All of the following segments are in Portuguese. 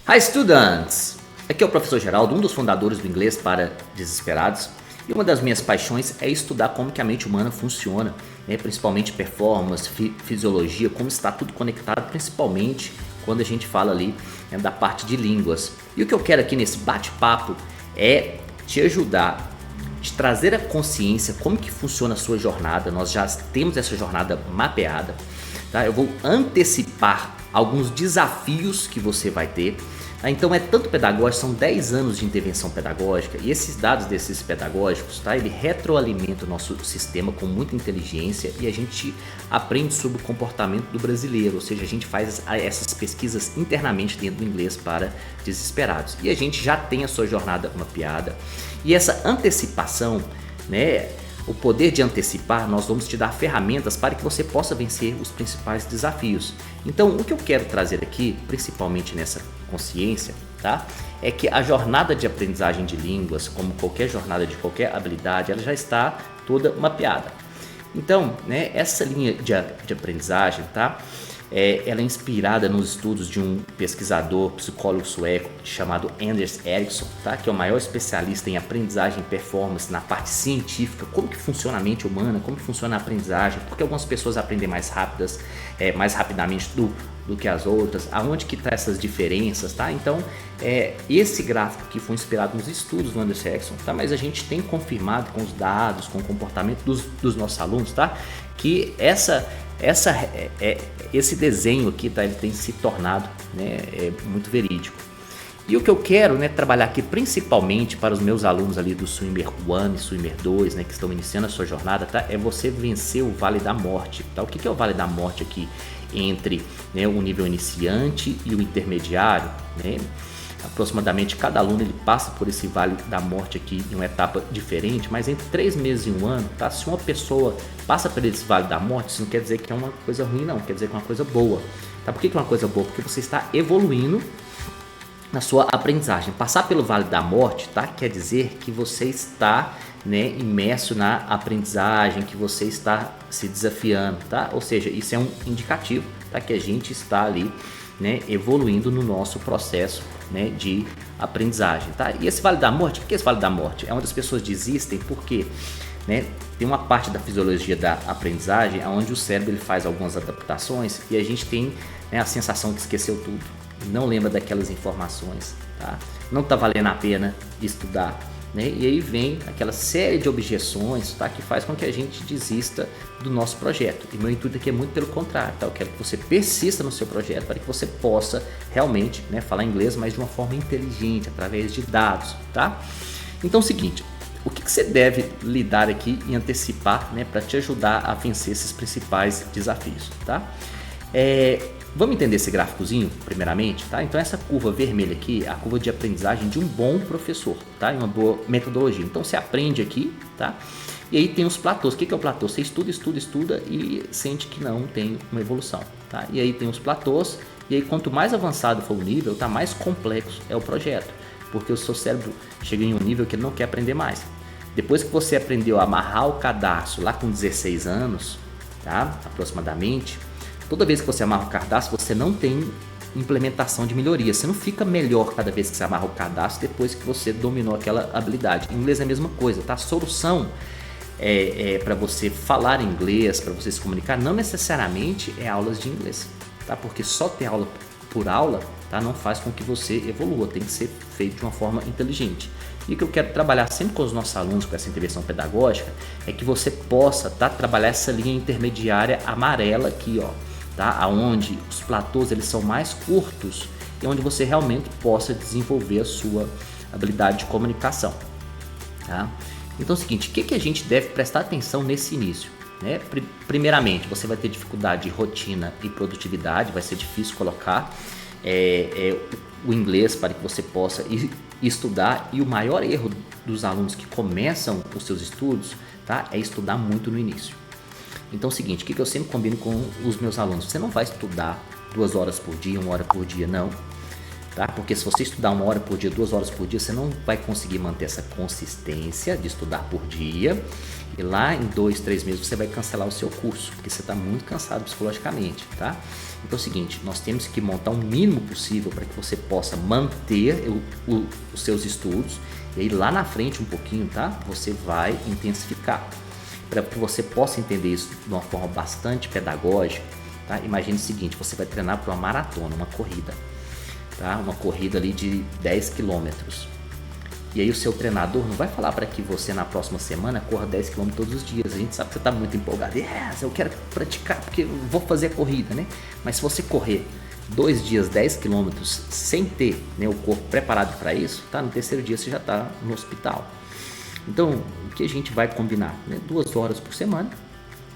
Hi students! Aqui é o professor Geraldo, um dos fundadores do Inglês para Desesperados. E uma das minhas paixões é estudar como que a mente humana funciona, né? Principalmente performance, fisiologia, como está tudo conectado, principalmente quando a gente fala ali, né, da parte de línguas. E o que eu quero aqui nesse bate-papo é te ajudar, te trazer a consciência como que funciona a sua jornada. Nós já temos essa jornada mapeada, tá? Eu vou antecipar alguns desafios que você vai ter. Então é tanto pedagógico, são 10 anos de intervenção pedagógica e esses dados desses pedagógicos, tá? Ele retroalimenta o nosso sistema com muita inteligência e a gente aprende sobre o comportamento do brasileiro, ou seja, a gente faz essas pesquisas internamente dentro do Inglês para Desesperados. E a gente já tem a sua jornada mapeada e essa antecipação, né? O poder de antecipar, nós vamos te dar ferramentas para que você possa vencer os principais desafios. Então, o que eu quero trazer aqui, principalmente nessa consciência, tá? É que a jornada de aprendizagem de línguas, como qualquer jornada de qualquer habilidade, ela já está toda mapeada. Então, né, essa linha de aprendizagem, tá? Ela é inspirada nos estudos de um pesquisador, psicólogo sueco chamado Anders Ericsson, tá? Que é o maior especialista em aprendizagem e performance na parte científica, como que funciona a mente humana, como que funciona a aprendizagem, porque algumas pessoas aprendem mais rapidamente do que as outras, aonde que está essas diferenças, tá? Então, esse gráfico aqui foi inspirado nos estudos do Anders Ericsson, tá? Mas a gente tem confirmado com os dados, com o comportamento dos nossos alunos, tá? Que esse desenho aqui, tá? Ele tem se tornado, né, muito verídico. E o que eu quero, né, trabalhar aqui principalmente para os meus alunos ali do Swimmer 1 e Swimmer 2, né, que estão iniciando a sua jornada, tá? É você vencer o Vale da Morte, tá? O que é o Vale da Morte aqui? Entre, né, o nível iniciante e o intermediário, né? Aproximadamente cada aluno ele passa por esse Vale da Morte aqui em uma etapa diferente, mas entre 3 meses e 1 ano, tá? Se uma pessoa passa por esse Vale da Morte, isso não quer dizer que é uma coisa ruim, não, quer dizer que é uma coisa boa, tá? Por que é uma coisa boa? Porque você está evoluindo na sua aprendizagem. Passar pelo Vale da Morte, tá? Quer dizer que você está, né, imerso na aprendizagem, que você está se desafiando, tá? Ou seja, isso é um indicativo, tá? Que a gente está ali, né, evoluindo no nosso processo, né, de aprendizagem, tá? E esse Vale da Morte, por que esse Vale da Morte? É onde as pessoas desistem porque, né, tem uma parte da fisiologia da aprendizagem onde o cérebro ele faz algumas adaptações e a gente tem, né, a sensação que esqueceu tudo, não lembra daquelas informações, tá? Não tá valendo a pena estudar, né? E aí vem aquela série de objeções, tá? Que faz com que a gente desista do nosso projeto. E meu intuito aqui é muito pelo contrário, tá? Eu quero que você persista no seu projeto para que você possa realmente, né, falar inglês, mas de uma forma inteligente, através de dados, tá? Então é o seguinte, o que você deve lidar aqui e antecipar, né, para te ajudar a vencer esses principais desafios, tá? Vamos entender esse gráficozinho primeiramente, tá? Então essa curva vermelha aqui é a curva de aprendizagem de um bom professor, tá? E uma boa metodologia. Então você aprende aqui, tá? E aí tem os platôs. O que é o platô? Você estuda e sente que não tem uma evolução, tá? E aí tem os platôs e aí quanto mais avançado for o nível, tá, mais complexo é o projeto, porque o seu cérebro chega em um nível que ele não quer aprender mais. Depois que você aprendeu a amarrar o cadarço lá com 16 anos, tá? Aproximadamente. Toda vez que você amarra o cadastro, você não tem implementação de melhoria. Você não fica melhor cada vez que você amarra o cadastro depois que você dominou aquela habilidade. Em inglês é a mesma coisa, tá? A solução para você falar inglês, para você se comunicar, não necessariamente é aulas de inglês, tá? Porque só ter aula por aula, tá, não faz com que você evolua. Tem que ser feito de uma forma inteligente. E o que eu quero trabalhar sempre com os nossos alunos, com essa intervenção pedagógica, é que você possa, tá, trabalhar essa linha intermediária amarela aqui, ó. Tá? Onde os platôs eles são mais curtos e onde você realmente possa desenvolver a sua habilidade de comunicação, tá? Então é o seguinte, o que a gente deve prestar atenção nesse início, né? Primeiramente, você vai ter dificuldade de rotina e produtividade, vai ser difícil colocar o inglês para que você possa estudar, e o maior erro dos alunos que começam os seus estudos, tá, é estudar muito no início. Então é o seguinte, o que eu sempre combino com os meus alunos, você não vai estudar 2 horas por dia, 1 hora por dia, não. tá? Porque se você estudar 1 hora por dia, 2 horas por dia, você não vai conseguir manter essa consistência de estudar por dia. E lá em 2, 3 meses você vai cancelar o seu curso, porque você está muito cansado psicologicamente, tá? Então é o seguinte, nós temos que montar o mínimo possível para que você possa manter os seus estudos. E aí lá na frente um pouquinho, tá? Você vai intensificar. Para que você possa entender isso de uma forma bastante pedagógica, tá? Imagine o seguinte, você vai treinar para uma maratona, uma corrida, tá? Uma corrida ali de 10 quilômetros. E aí o seu treinador não vai falar para que você na próxima semana corra 10 km todos os dias. A gente sabe que você está muito empolgado. Eu quero praticar porque eu vou fazer a corrida, né? Mas se você correr 2 dias 10 km sem ter, né, o corpo preparado para isso, tá? No terceiro dia você já está no hospital. Então, o que a gente vai combinar? Né? 2 horas por semana,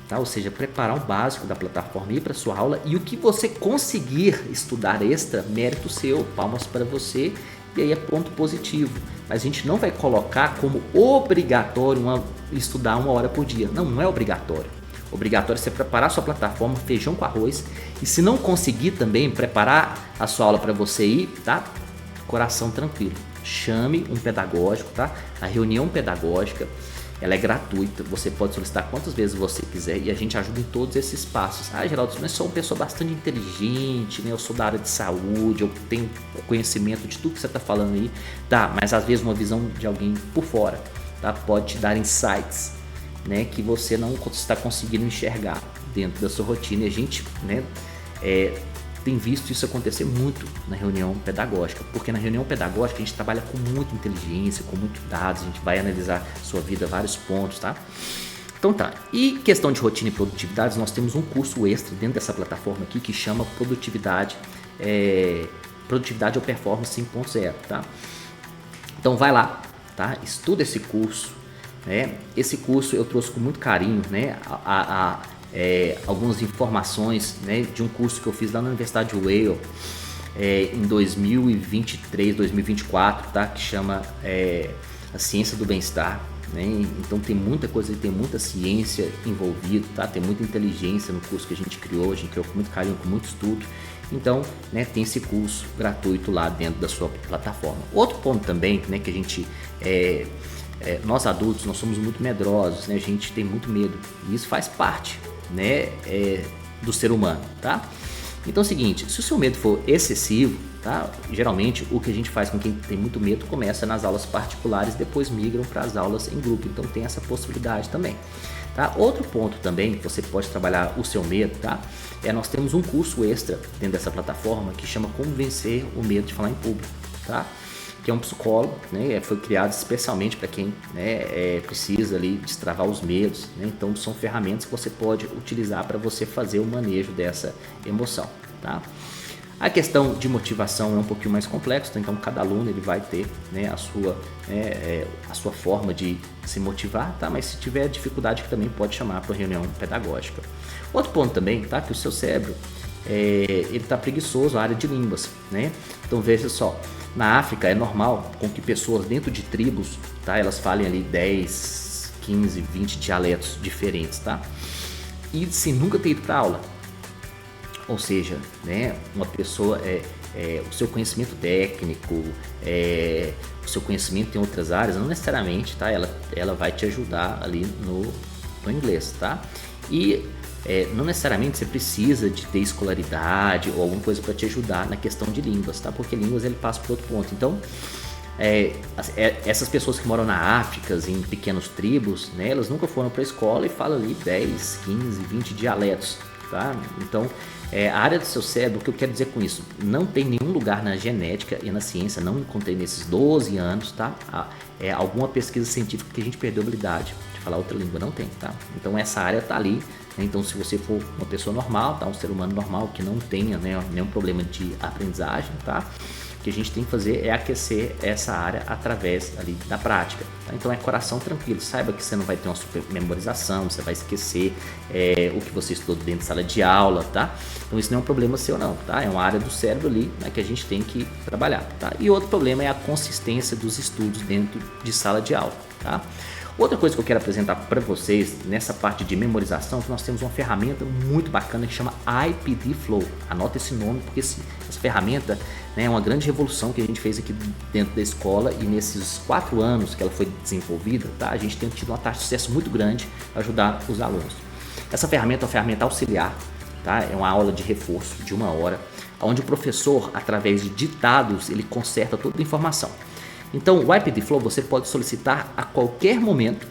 tá? Ou seja, preparar o básico da plataforma, ir para sua aula, e o que você conseguir estudar extra, mérito seu, palmas para você, e aí é ponto positivo. Mas a gente não vai colocar como obrigatório estudar 1 hora por dia. Não, não é obrigatório. Obrigatório é você preparar a sua plataforma, feijão com arroz, e se não conseguir também preparar a sua aula para você ir, tá? Coração tranquilo. Chame um pedagógico, tá? A reunião pedagógica, ela é gratuita, você pode solicitar quantas vezes você quiser e a gente ajuda em todos esses passos. Geraldo, eu sou uma pessoa bastante inteligente, né? Eu sou da área de saúde, eu tenho conhecimento de tudo que você está falando aí, tá? Mas às vezes uma visão de alguém por fora, tá? Pode te dar insights, né? Que você não está conseguindo enxergar dentro da sua rotina, e a gente, né? Tem visto isso acontecer muito na reunião pedagógica, porque na reunião pedagógica a gente trabalha com muita inteligência, com muitos dados, a gente vai analisar sua vida, vários pontos, tá? Então tá, e questão de rotina e produtividade, nós temos um curso extra dentro dessa plataforma aqui que chama Produtividade ou Performance 5.0, tá? Então vai lá, tá? Estuda esse curso, né? Esse curso eu trouxe com muito carinho, né? Algumas informações, né, de um curso que eu fiz lá na Universidade de Yale em 2023, 2024, tá? Que chama a Ciência do Bem-Estar, né? Então tem muita coisa, tem muita ciência envolvida, tá? Tem muita inteligência no curso que a gente criou com muito carinho, com muito estudo. Então, né, tem esse curso gratuito lá dentro da sua plataforma. Outro ponto também, né, que a gente nós adultos, nós somos muito medrosos, né? A gente tem muito medo e isso faz parte, né, do ser humano, tá? Então é o seguinte, se o seu medo for excessivo, tá? Geralmente o que a gente faz com quem tem muito medo começa nas aulas particulares, depois migram para as aulas em grupo, então tem essa possibilidade também, tá? Outro ponto também que você pode trabalhar o seu medo, tá? Nós temos um curso extra dentro dessa plataforma que chama Como Vencer o Medo de Falar em Público, tá? Que é um psicólogo, né? Foi criado especialmente para quem, né, precisa ali destravar os medos, né? Então são ferramentas que você pode utilizar para você fazer o manejo dessa emoção, tá? A questão de motivação é um pouquinho mais complexa, então cada aluno ele vai ter, né, a sua forma de se motivar, tá? Mas se tiver dificuldade que também pode chamar para reunião pedagógica. Outro ponto também, tá? Que o seu cérebro ele está preguiçoso na área de línguas, né? Então veja só, na África é normal com que pessoas dentro de tribos, tá? Elas falem ali 10, 15, 20 dialetos diferentes, tá? E sem nunca ter ido para aula. Ou seja, né, uma pessoa, o seu conhecimento técnico, o seu conhecimento em outras áreas, não necessariamente, tá? Ela vai te ajudar ali no inglês, tá? E não necessariamente você precisa de ter escolaridade ou alguma coisa para te ajudar na questão de línguas, tá? Porque línguas ele passa por outro ponto. Então, essas pessoas que moram na África, em pequenos tribos, né, elas nunca foram para a escola e falam ali 10, 15, 20 dialetos, tá? Então, a área do seu cérebro, o que eu quero dizer com isso? Não tem nenhum lugar na genética e na ciência, não encontrei nesses 12 anos, tá? Alguma pesquisa científica que a gente perdeu a habilidade de falar outra língua, não tem, tá? Então essa área tá ali, né? Então se você for uma pessoa normal, tá? Um ser humano normal que não tenha, né, nenhum problema de aprendizagem, tá? O que a gente tem que fazer é aquecer essa área através ali da prática, tá? Então é coração tranquilo, saiba que você não vai ter uma super memorização, você vai esquecer o que você estudou dentro de sala de aula, tá? Então isso não é um problema seu não, tá? É uma área do cérebro ali, né, que a gente tem que trabalhar, tá? E outro problema é a consistência dos estudos dentro de sala de aula, tá? Outra coisa que eu quero apresentar para vocês nessa parte de memorização, que nós temos uma ferramenta muito bacana que chama IPD Flow. Anota esse nome porque essa ferramenta, né, é uma grande revolução que a gente fez aqui dentro da escola, e nesses 4 anos que ela foi desenvolvida, tá, a gente tem tido uma taxa de sucesso muito grande para ajudar os alunos. Essa ferramenta é uma ferramenta auxiliar, tá? É uma aula de reforço de 1 hora, onde o professor, através de ditados, ele conserta toda a informação. Então, o IPD Flow você pode solicitar a qualquer momento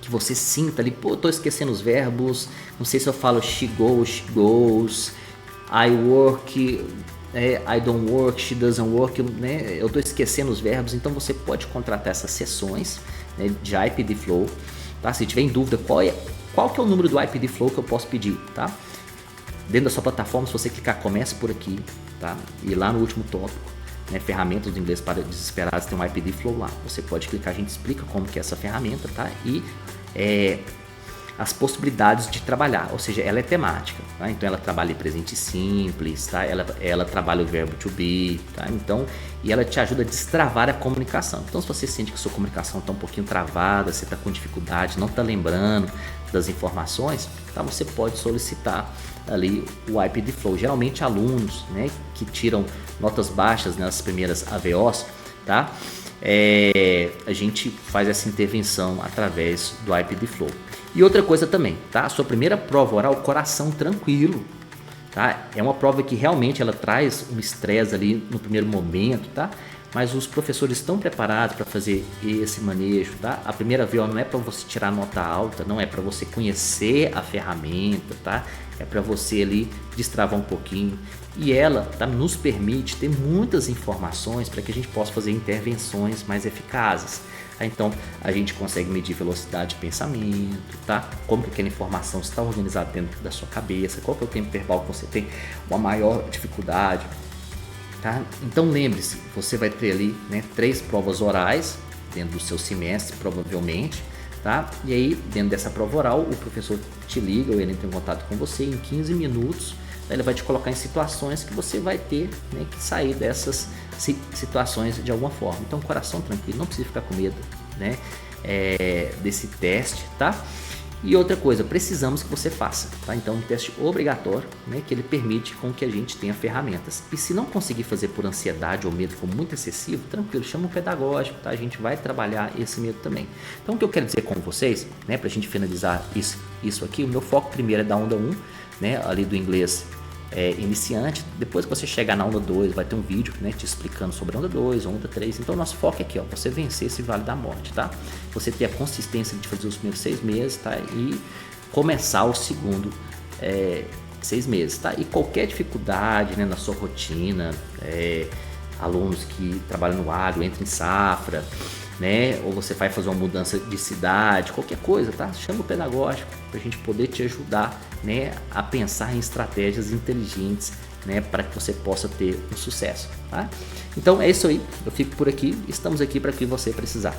que você sinta ali, pô, tô esquecendo os verbos, não sei se eu falo she goes, I work, I don't work, she doesn't work, né? Eu tô esquecendo os verbos, então você pode contratar essas sessões, né, de IPD Flow, tá? Se tiver em dúvida qual que é o número do IPD Flow que eu posso pedir, tá? Dentro da sua plataforma, se você clicar comece por aqui, tá? E lá no último tópico, né, ferramentas do inglês para desesperados, tem um IPD Flow lá. Você pode clicar, a gente explica como que é essa ferramenta, tá? E as possibilidades de trabalhar, ou seja, ela é temática, tá? Então ela trabalha em presente simples, tá? Ela trabalha o verbo to be, tá? Então, e ela te ajuda a destravar a comunicação. Então, se você sente que sua comunicação está um pouquinho travada, você está com dificuldade, não está lembrando das informações, tá? Você pode solicitar ali o IPD Flow. Geralmente alunos, né, que tiram notas baixas nas primeiras AVOs, tá? A gente faz essa intervenção através do IPD Flow. E outra coisa também, tá? A sua primeira prova oral, coração tranquilo, tá? É uma prova que realmente ela traz um estresse ali no primeiro momento, tá? Mas os professores estão preparados para fazer esse manejo, tá? A primeira VO não é para você tirar nota alta, não é para você conhecer a ferramenta, tá? É para você ali destravar um pouquinho. E ela, tá, nos permite ter muitas informações para que a gente possa fazer intervenções mais eficazes. Então a gente consegue medir velocidade de pensamento, tá? Como que aquela informação está organizada dentro da sua cabeça, qual que é o tempo verbal que você tem uma maior dificuldade, tá? Então lembre-se, você vai ter ali, né, 3 provas orais dentro do seu semestre, provavelmente, tá? E aí, dentro dessa prova oral, o professor te liga ou ele entra em contato com você em 15 minutos, ele vai te colocar em situações que você vai ter, né, que sair dessas situações de alguma forma. Então, coração tranquilo, não precisa ficar com medo, né, desse teste, tá? E outra coisa, precisamos que você faça, tá? Então, um teste obrigatório, né, que ele permite com que a gente tenha ferramentas. E se não conseguir fazer por ansiedade ou medo for muito excessivo, tranquilo, chama um pedagógico, tá? A gente vai trabalhar esse medo também. Então, o que eu quero dizer com vocês, né, pra gente finalizar isso aqui, o meu foco primeiro é da onda 1, né, ali do inglês iniciante. Depois que você chegar na onda 2, vai ter um vídeo, né, te explicando sobre a onda 2, onda 3. Então, nosso foco é aqui, ó, você vencer esse vale da morte, tá? Você ter a consistência de fazer os primeiros 6 meses, tá? E começar o segundo 6 meses, tá? E qualquer dificuldade, né, na sua rotina, alunos que trabalham no agro, entram em safra, né? Ou você vai fazer uma mudança de cidade, qualquer coisa, tá? Chama o pedagógico para a gente poder te ajudar, né, a pensar em estratégias inteligentes, né, para que você possa ter um sucesso, tá? Então é isso aí, eu fico por aqui, estamos aqui para o que você precisar.